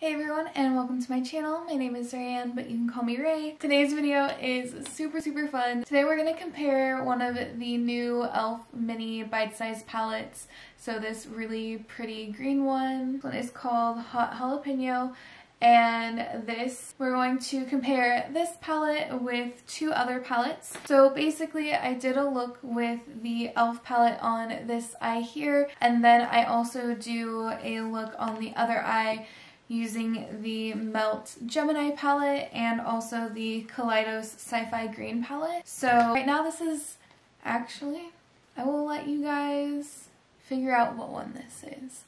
Hey everyone, and welcome to my channel. My name is Raeann, but you can call me Ray. Today's video is super fun. Today we're going to compare one of the new ELF mini bite-sized palettes. So this really pretty green one. This one is called Hot Jalapeno. And we're going to compare this palette with two other palettes. So basically I did a look with the ELF palette on this eye here, and then I also do a look on the other eye using the Melt Gemini palette and also the Kaleidos Sci-Fi Green palette. So right now this is actually, I will let you guys figure out what one this is.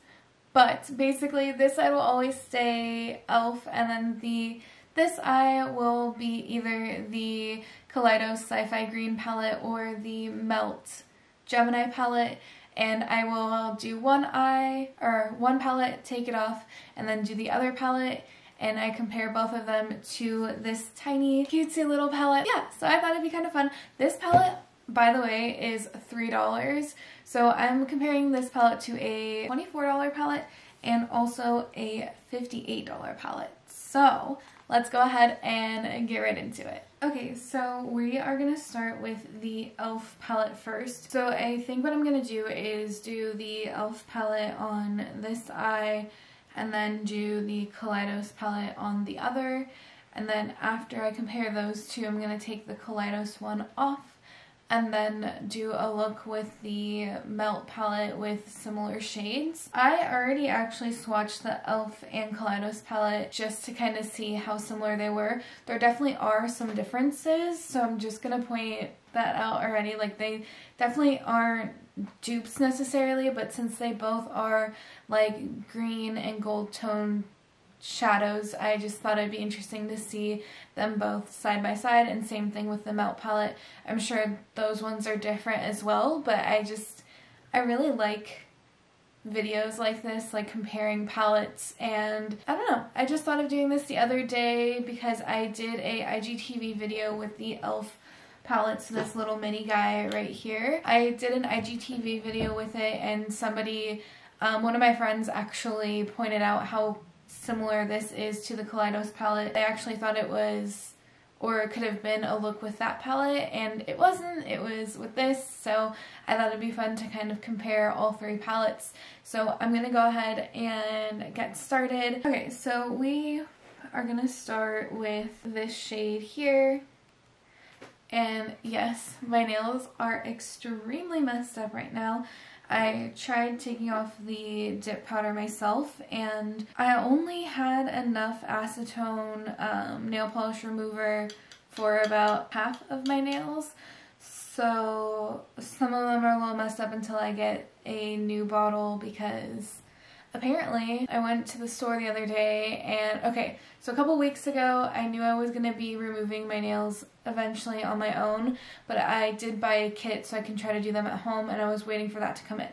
But basically this eye will always stay ELF, and then this eye will be either the Kaleidos Sci-Fi Green palette or the Melt Gemini palette. And I will do one eye, or one palette, take it off, and then do the other palette, and I compare both of them to this tiny cutesy little palette. Yeah, so I thought it'd be kind of fun. This palette, by the way, is $3. So I'm comparing this palette to a $24 palette and also a $58 palette. So let's go ahead and get right into it. Okay, so we are going to start with the ELF palette first. So I think what I'm going to do is do the ELF palette on this eye and then do the Kaleidos palette on the other. And then after I compare those two, I'm going to take the Kaleidos one off and then do a look with the Melt palette with similar shades. I already actually swatched the ELF and Kaleidos palette just to kind of see how similar they were. There definitely are some differences, so I'm just gonna point that out already. Like, they definitely aren't dupes necessarily, but since they both are like green and gold tone shadows, I just thought it'd be interesting to see them both side by side, and same thing with the Melt palette. I'm sure those ones are different as well, but I really like videos like this, like comparing palettes, and I don't know, I just thought of doing this the other day because I did a IGTV video with the ELF palettes, this little mini guy right here. I did an IGTV video with it, and somebody, one of my friends actually pointed out how similar this is to the Kaleidos palette. They actually thought it was, or it could have been, a look with that palette, and it wasn't. It was with this, so I thought it'd be fun to kind of compare all three palettes. So I'm gonna go ahead and get started. Okay, so we are gonna start with this shade here. And yes, my nails are extremely messed up right now. I tried taking off the dip powder myself, and I only had enough acetone nail polish remover for about half of my nails. So some of them are a little messed up until I get a new bottle, because apparently I went to the store the other day, and okay, so a couple weeks ago I knew I was going to be removing my nails eventually on my own, but I did buy a kit so I can try to do them at home, and I was waiting for that to come in.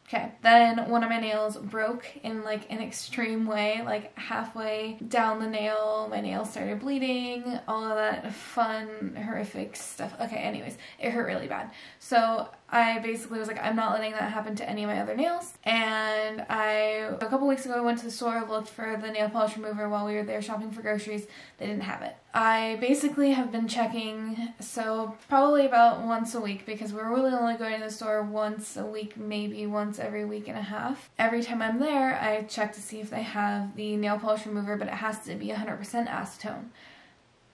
Okay, then one of my nails broke in like an extreme way, like halfway down the nail, my nail started bleeding, all of that fun, horrific stuff. Okay, anyways, it hurt really bad. So I basically was like, I'm not letting that happen to any of my other nails. And a couple weeks ago I went to the store, looked for the nail polish remover while we were there shopping for groceries. They didn't have it. I basically have been checking, so probably about once a week, because we're really only going to the store once a week, maybe once every week and a half. Every time I'm there, I check to see if they have the nail polish remover, but it has to be 100% acetone.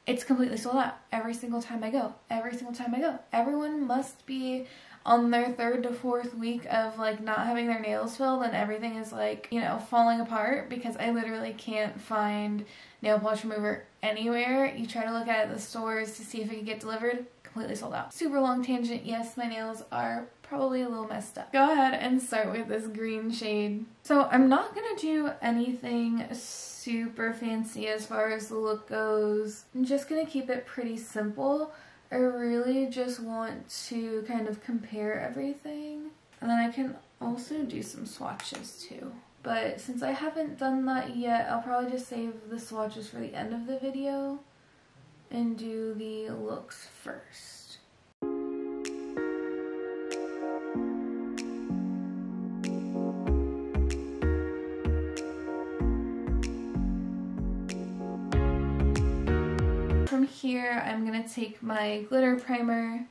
It's completely sold out every single time I go. Every single time I go. Everyone must be on their 3rd to 4th week of like not having their nails filled, and everything is like, you know, falling apart, because I literally can't find nail polish remover anywhere. You try to look at the stores to see if it could get delivered, completely sold out. Super long tangent. Yes, my nails are probably a little messed up. Go ahead and start with this green shade. So I'm not gonna do anything super fancy as far as the look goes. I'm just gonna keep it pretty simple. I really just want to kind of compare everything, and then I can also do some swatches too. But since I haven't done that yet, I'll probably just save the swatches for the end of the video and do the looks first. from here, I'm going to take my glitter primer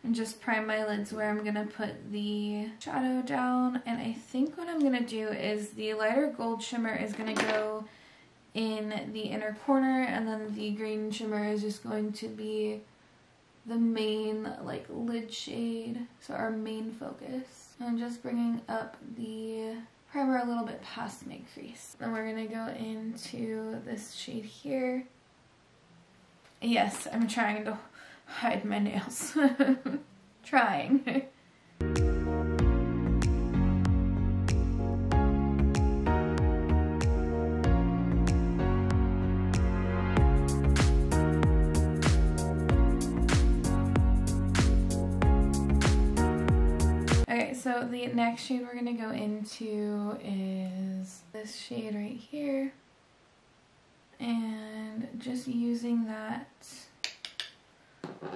and just prime my lids where I'm going to put the shadow down. And I think what I'm going to do is the lighter gold shimmer is going to go in the inner corner, and then the green shimmer is just going to be the main like lid shade, so our main focus. I'm just bringing up the primer a little bit past my crease. Then we're going to go into this shade here. Yes, I'm trying to hide my nails. Trying. Okay, so the next shade we're going to go into is this shade right here. And just using that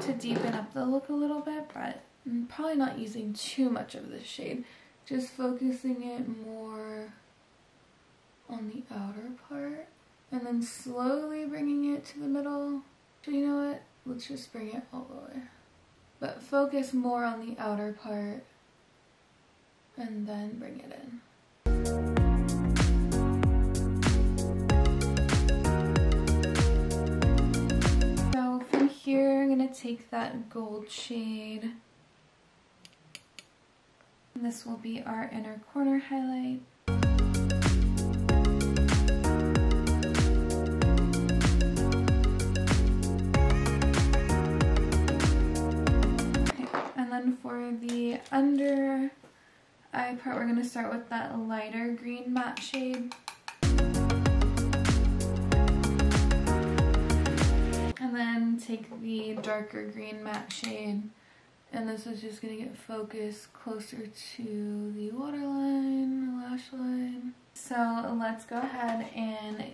to deepen up the look a little bit, but I'm probably not using too much of this shade. Just focusing it more on the outer part, and then slowly bringing it to the middle. So you know what? Let's just bring it all the way. But focus more on the outer part, and then bring it in. Here I'm going to take that gold shade, and this will be our inner corner highlight. Okay, and then for the under eye part, we're going to start with that lighter green matte shade. And then take the darker green matte shade, and this is just going to get focused closer to the waterline, lash line. So let's go ahead and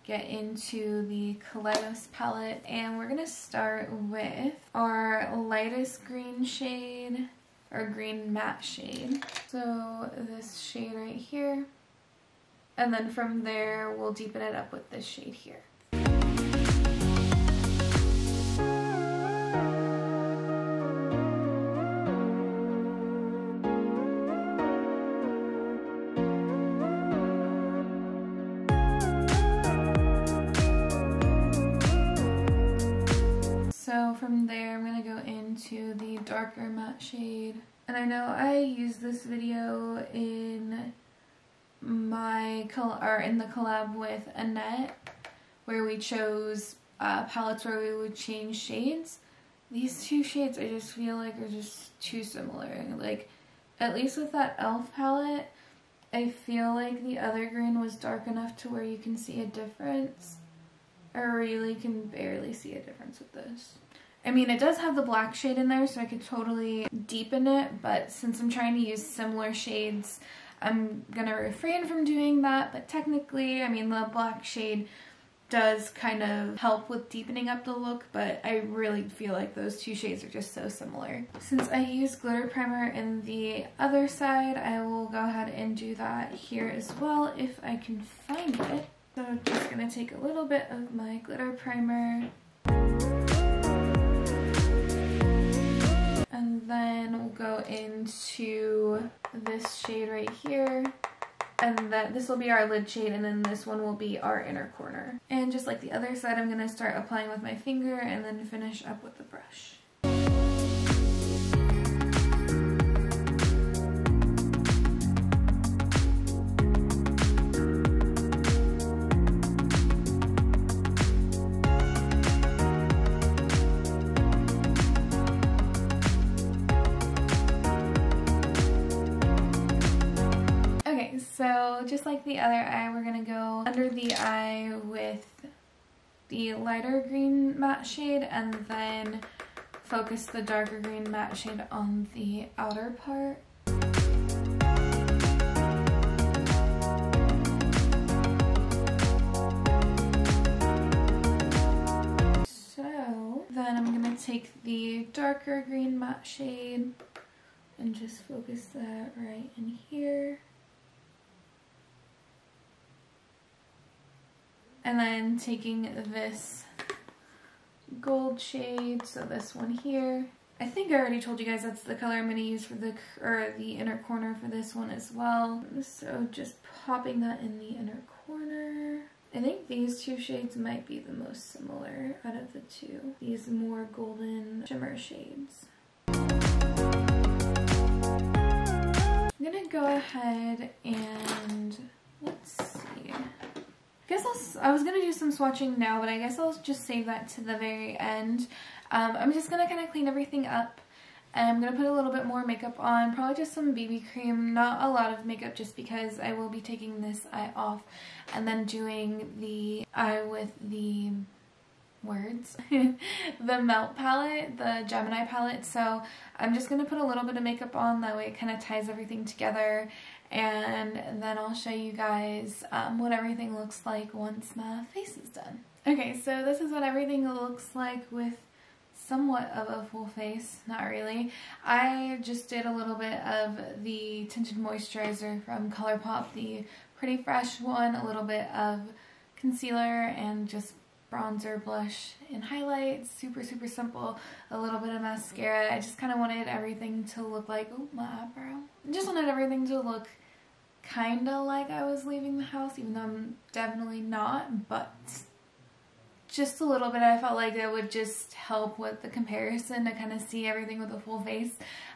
get into the Kaleidos palette, and we're going to start with our lightest green shade, or green matte shade. So this shade right here, and then from there we'll deepen it up with this shade here. So from there, I'm going to go into the darker matte shade. And I know I used this video in my in the collab with Annette, where we chose palettes where we would change shades. These two shades I just feel like are just too similar. Like, at least with that ELF palette, I feel like the other green was dark enough to where you can see a difference. I really can barely see a difference with this. I mean, it does have the black shade in there, so I could totally deepen it, but since I'm trying to use similar shades, I'm gonna refrain from doing that. But technically, I mean, the black shade does kind of help with deepening up the look, but I really feel like those two shades are just so similar. Since I used glitter primer in the other side, I will go ahead and do that here as well if I can find it. So I'm just going to take a little bit of my glitter primer, and then we'll go into this shade right here, and this will be our lid shade, and then this one will be our inner corner. And just like the other side, I'm going to start applying with my finger and then finish up with the brush. So just like the other eye, we're going to go under the eye with the lighter green matte shade, and then focus the darker green matte shade on the outer part. So then I'm going to take the darker green matte shade and just focus that right in here. And then taking this gold shade, so this one here. I think I already told you guys that's the color I'm going to use for the inner corner for this one as well. So just popping that in the inner corner. I think these two shades might be the most similar out of the two. These more golden shimmer shades. I'm gonna go ahead and, let's see. I guess I was gonna do some swatching now, but I guess I'll just save that to the very end. I'm just gonna kind of clean everything up. And I'm going to put a little bit more makeup on, probably just some BB cream, not a lot of makeup just because I will be taking this eye off and then doing the eye with the words, the Melt palette, the Gemini palette. So I'm just going to put a little bit of makeup on, that way it kind of ties everything together, and then I'll show you guys what everything looks like once my face is done. Okay, so this is what everything looks like with somewhat of a full face, not really. I just did a little bit of the tinted moisturizer from ColourPop, the Pretty Fresh one, a little bit of concealer and just bronzer, blush, and highlight. Super, super simple. A little bit of mascara. I just kind of wanted everything to look like, oh, my eyebrow. I just wanted everything to look kind of like I was leaving the house, even though I'm definitely not, but just a little bit. I felt like it would just help with the comparison to kind of see everything with a full face.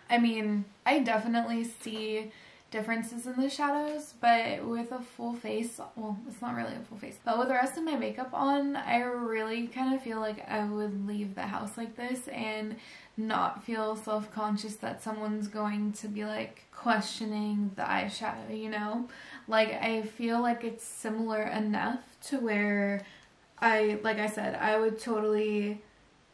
I mean, I definitely see differences in the shadows, but with a full face, well, it's not really a full face, but with the rest of my makeup on, I really kind of feel like I would leave the house like this and not feel self-conscious that someone's going to be like questioning the eyeshadow, you know? Like, I feel like it's similar enough to where like I said, I would totally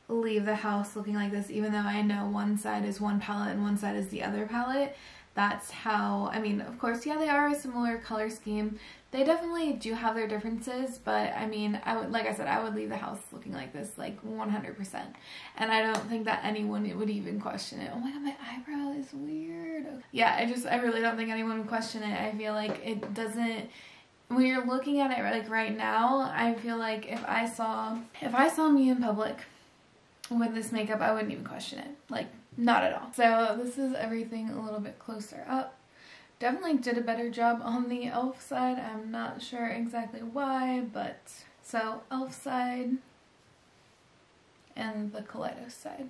leave the house looking like this, even though I know one side is one palette and one side is the other palette. That's how, I mean, of course, yeah, they are a similar color scheme. They definitely do have their differences, but I mean, like I said, I would leave the house looking like this, like 100%. And I don't think that anyone would even question it. Oh my god, my eyebrow is weird. Yeah, I really don't think anyone would question it. I feel like it doesn't, when you're looking at it like right now, I feel like if I saw me in public with this makeup, I wouldn't even question it. Like, not at all. So this is everything a little bit closer up. Definitely did a better job on the ELF side. I'm not sure exactly why, but so ELF side and the Kaleidos side.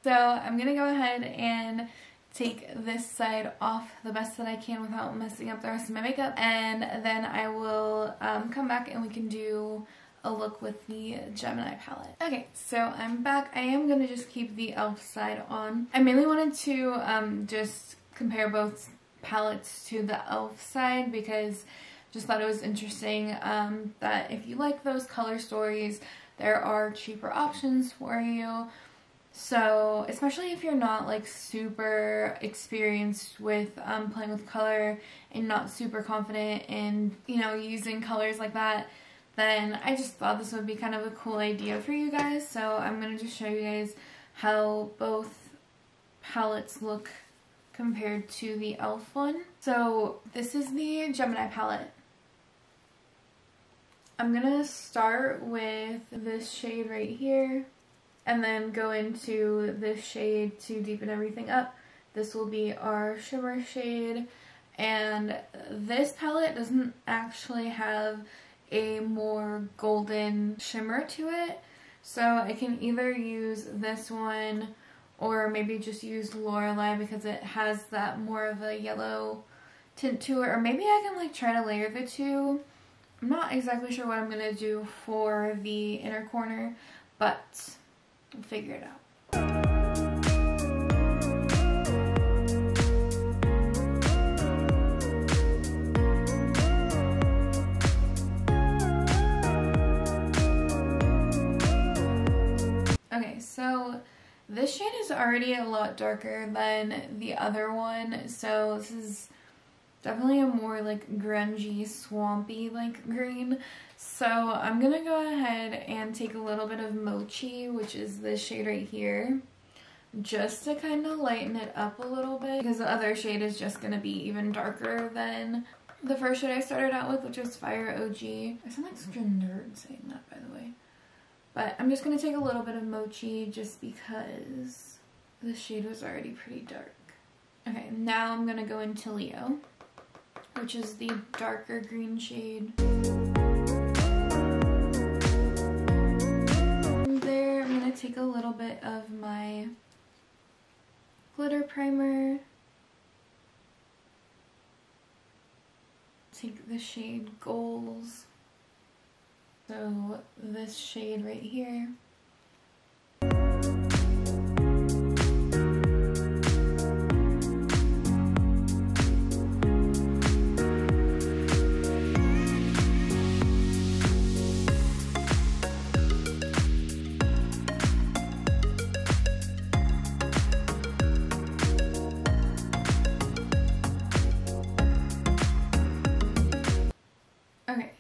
So I'm gonna go ahead and take this side off the best that I can without messing up the rest of my makeup, and then I will come back and we can do a look with the Gemini palette. Okay, so I'm back. I am going to just keep the ELF side on. I mainly wanted to just compare both palettes to the ELF side because just thought it was interesting that if you like those color stories, there are cheaper options for you. So, especially if you're not like super experienced with playing with color and not super confident in, you know, using colors like that, then I just thought this would be kind of a cool idea for you guys. So I'm going to just show you guys how both palettes look compared to the ELF one. So this is the Gemini palette. I'm going to start with this shade right here and then go into this shade to deepen everything up. This will be our shimmer shade, and this palette doesn't actually have a more golden shimmer to it, so I can either use this one or maybe just use Lorelei because it has that more of a yellow tint to it, or maybe I can like try to layer the two. I'm not exactly sure what I'm gonna do for the inner corner, but I'll figure it out. Okay, so this shade is already a lot darker than the other one, so this is definitely a more like grungy, swampy like green. So I'm gonna go ahead and take a little bit of Mochi, which is this shade right here, just to kind of lighten it up a little bit, because the other shade is just gonna be even darker than the first shade I started out with, which was Fire OG. I sound like such a nerd saying that, by the way. But I'm just going to take a little bit of Mochi just because the shade was already pretty dark. Okay, now I'm going to go into Leo, which is the darker green shade. From there, I'm going to take a little bit of my glitter primer. Take the shade Goals. So this shade right here.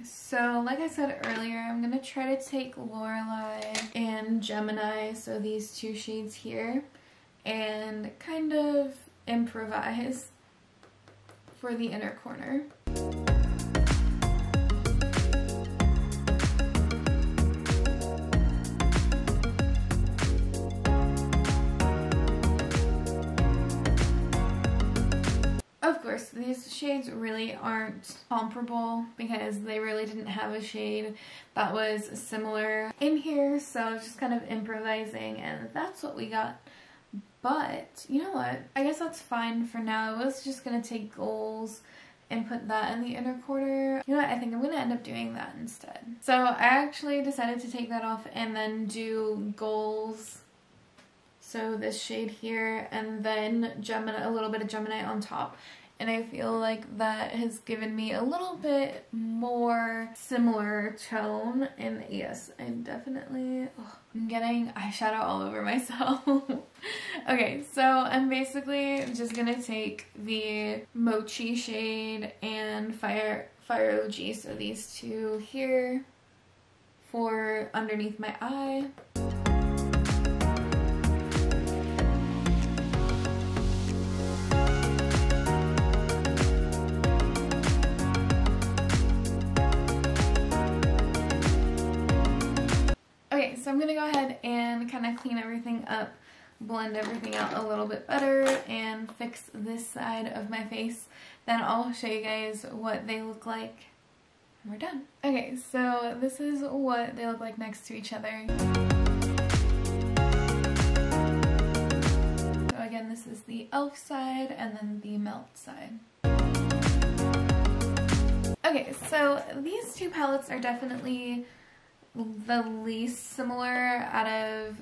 So like I said earlier, I'm going to try to take Lorelei and Gemini, so these two shades here, and kind of improvise for the inner corner. Of course, these shades really aren't comparable because they really didn't have a shade that was similar in here, so I was just kind of improvising and that's what we got. But, you know what? I guess that's fine for now. I was just going to take Goals and put that in the inner corner. You know what? I think I'm going to end up doing that instead. So I actually decided to take that off and then do Goals. So this shade here, and then Gemini, a little bit of Gemini on top. And I feel like that has given me a little bit more similar tone. And yes, I'm definitely, I'm getting eyeshadow all over myself. Okay, so I'm basically just gonna take the Mochi shade and Fire OG, so these two here for underneath my eye. Okay, so I'm going to go ahead and kind of clean everything up, blend everything out a little bit better, and fix this side of my face. Then I'll show you guys what they look like when we're done. Okay, so this is what they look like next to each other. So again, this is the ELF side and then the Melt side. Okay, so these two palettes are definitely the least similar out of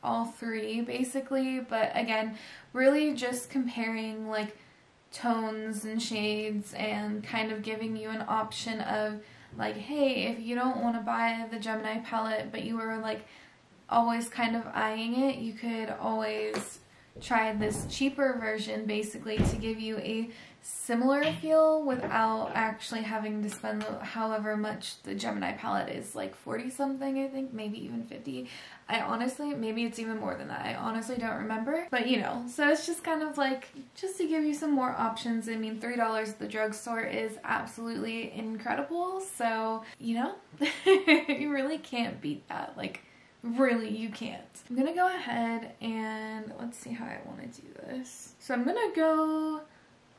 all three basically, but again, really just comparing like tones and shades and kind of giving you an option of like, hey, if you don't want to buy the Gemini palette but you were like always kind of eyeing it, you could always try this cheaper version basically to give you a similar feel without actually having to spend however much the Gemini palette is, like 40 something I think, maybe even 50. I honestly, maybe it's even more than that. I honestly don't remember, but you know, so it's just kind of like, just to give you some more options. I mean, $3 at the drugstore is absolutely incredible, so you know, you really can't beat that. Like, really, you can't. I'm gonna go ahead and let's see how I want to do this. So I'm gonna go,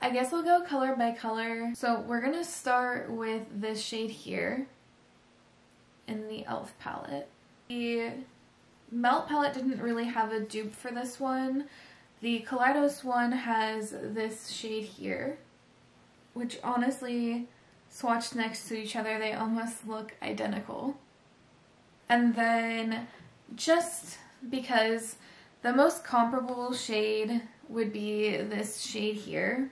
I guess I'll go color by color. So we're gonna start with this shade here in the ELF palette. The Melt palette didn't really have a dupe for this one. The Kaleidos one has this shade here, which honestly, swatched next to each other, they almost look identical. And then, just because the most comparable shade would be this shade here,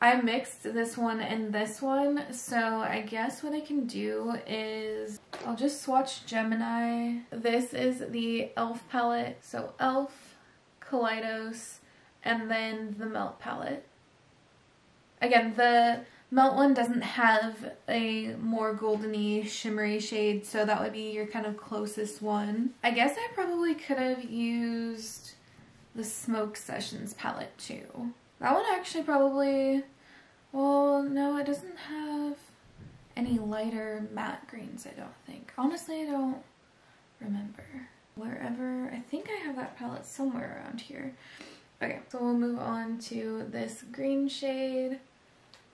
I mixed this one and this one, so I guess what I can do is I'll just swatch Gemini. This is the ELF palette, so ELF, Kaleidos, and then the Melt palette. Again, the Melt one doesn't have a more goldeny, shimmery shade, so that would be your kind of closest one. I guess I probably could have used the Smoke Sessions palette too. That one actually probably, well, no, it doesn't have any lighter matte greens, I don't think. Honestly, I don't remember. Wherever, I think I have that palette somewhere around here. Okay, so we'll move on to this green shade.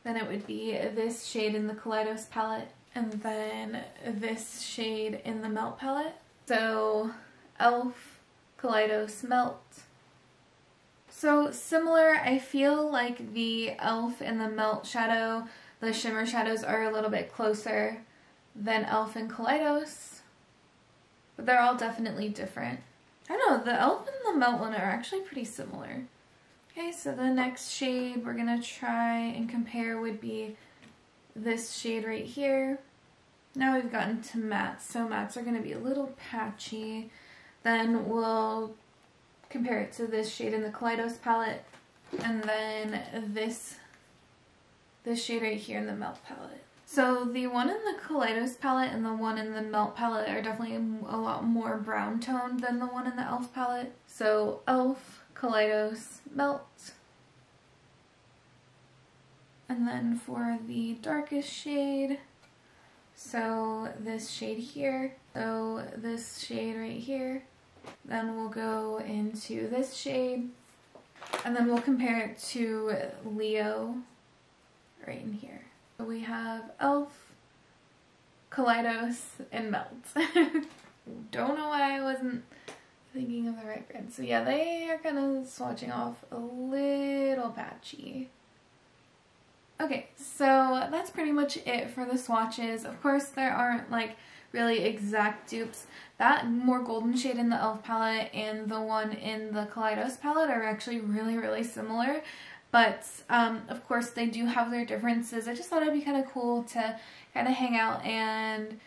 Then it would be this shade in the Kaleidos palette, and then this shade in the Melt palette. So ELF, Kaleidos, Melt. So similar, I feel like the ELF and the Melt shadow, the shimmer shadows are a little bit closer than ELF and Kaleidos, but they're all definitely different. I don't know, the ELF and the Melt one are actually pretty similar. Okay, so the next shade we're gonna try and compare would be this shade right here. Now we've gotten to mattes, so mattes are gonna be a little patchy. Then we'll compare it to this shade in the Kaleidos palette, and then this shade right here in the Melt palette. So the one in the Kaleidos palette and the one in the Melt palette are definitely a lot more brown toned than the one in the ELF palette. So ELF, Kaleidos, Melt. And then for the darkest shade, so this shade here, so this shade right here, then we'll go into this shade, and then we'll compare it to Leo right in here. So we have ELF, Kaleidos, and Melt. Don't know why I wasn't thinking of the right brand. So yeah, they are kind of swatching off a little patchy. Okay, so that's pretty much it for the swatches. Of course, there aren't like really exact dupes. That more golden shade in the ELF palette and the one in the Kaleidos palette are actually really similar. But of course they do have their differences. I just thought it'd be kind of cool to kind of hang out and,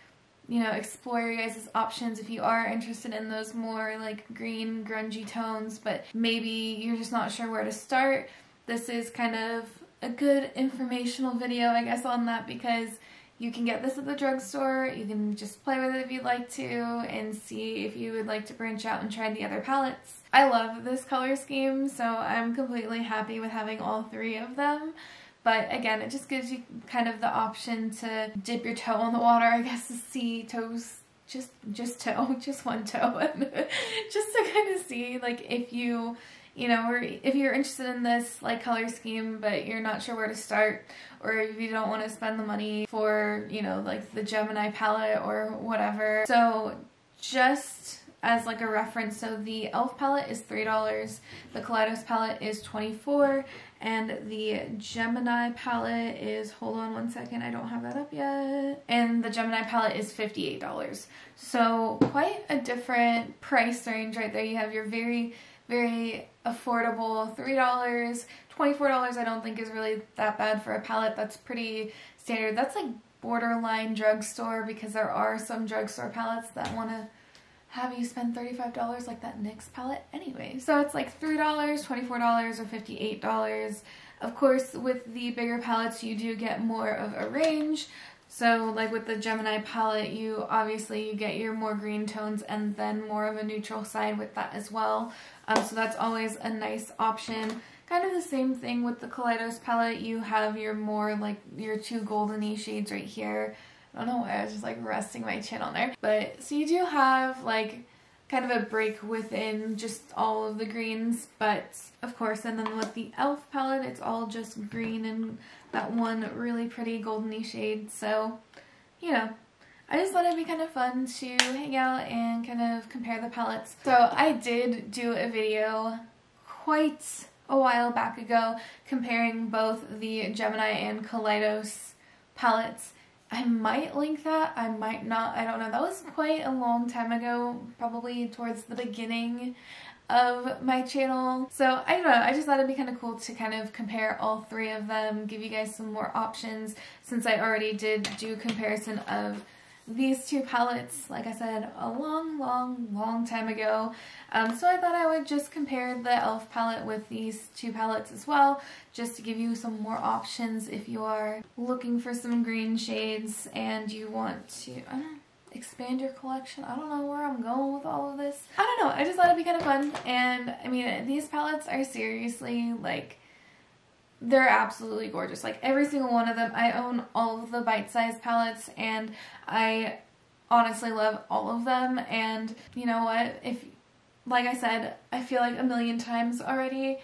you know, explore your guys' options if you are interested in those more like green, grungy tones, but maybe you're just not sure where to start. This is kind of a good informational video, I guess, on that, because you can get this at the drugstore. You can just play with it if you'd like to and see if you would like to branch out and try the other palettes. I love this color scheme, so I'm completely happy with having all three of them. But again, it just gives you kind of the option to dip your toe in the water, I guess, to see toes, just one toe, just to kind of see like if you know, or if you're interested in this like color scheme but you're not sure where to start, or if you don't want to spend the money for, you know, like the Gemini palette or whatever. So just as like a reference, so the ELF palette is $3, the Kaleidos palette is $24, and the Gemini palette is, hold on one second, I don't have that up yet, and the Gemini palette is $58. So quite a different price range right there. You have your very affordable $3, $24 I don't think is really that bad for a palette. That's pretty standard. That's like borderline drugstore, because there are some drugstore palettes that want to have you spend $35 like that NYX palette anyway. So it's like $3, $24, or $58. Of course, with the bigger palettes you do get more of a range. So like with the Gemini palette, you get your more green tones and then more of a neutral side with that as well. So that's always a nice option. Kind of the same thing with the Kaleidos palette. You have your more like your two golden-y shades right here. I don't know why I was just like resting my chin on there. But so you do have like kind of a break within just all of the greens, but of course, and then with the ELF palette, it's all just green and that one really pretty golden-y shade. So, you know, I just thought it'd be kind of fun to hang out and kind of compare the palettes. So I did do a video quite a while back ago comparing both the Gemini and Kaleidos palettes. I might link that, I might not, I don't know. That was quite a long time ago, probably towards the beginning of my channel. So I don't know, I just thought it'd be kind of cool to kind of compare all three of them, give you guys some more options, since I already did do comparison of these two palettes, like I said, a long time ago. So I thought I would just compare the ELF palette with these two palettes as well, just to give you some more options if you are looking for some green shades and you want to, I don't know, expand your collection. I don't know where I'm going with all of this. I don't know, I just thought it'd be kind of fun. And I mean, these palettes are seriously like, they're absolutely gorgeous. Like every single one of them. I own all of the bite-sized palettes and I honestly love all of them. And you know what, if, like I said, I feel like a million times already,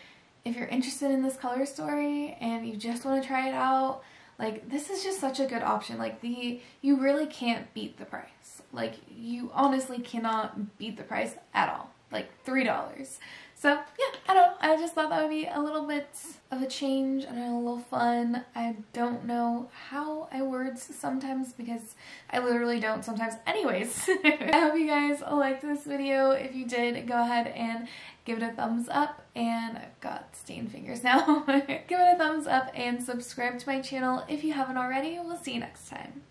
if you're interested in this color story and you just want to try it out, like, this is just such a good option. Like, you really can't beat the price. Like, you honestly cannot beat the price at all. Like, $3. So, yeah, I don't know. I just thought that would be a little bit of a change and a little fun. I don't know how I words sometimes because I literally don't sometimes anyways. I hope you guys liked this video. If you did, go ahead and give it a thumbs up. And I've got stained fingers now. Give it a thumbs up and subscribe to my channel if you haven't already. We'll see you next time.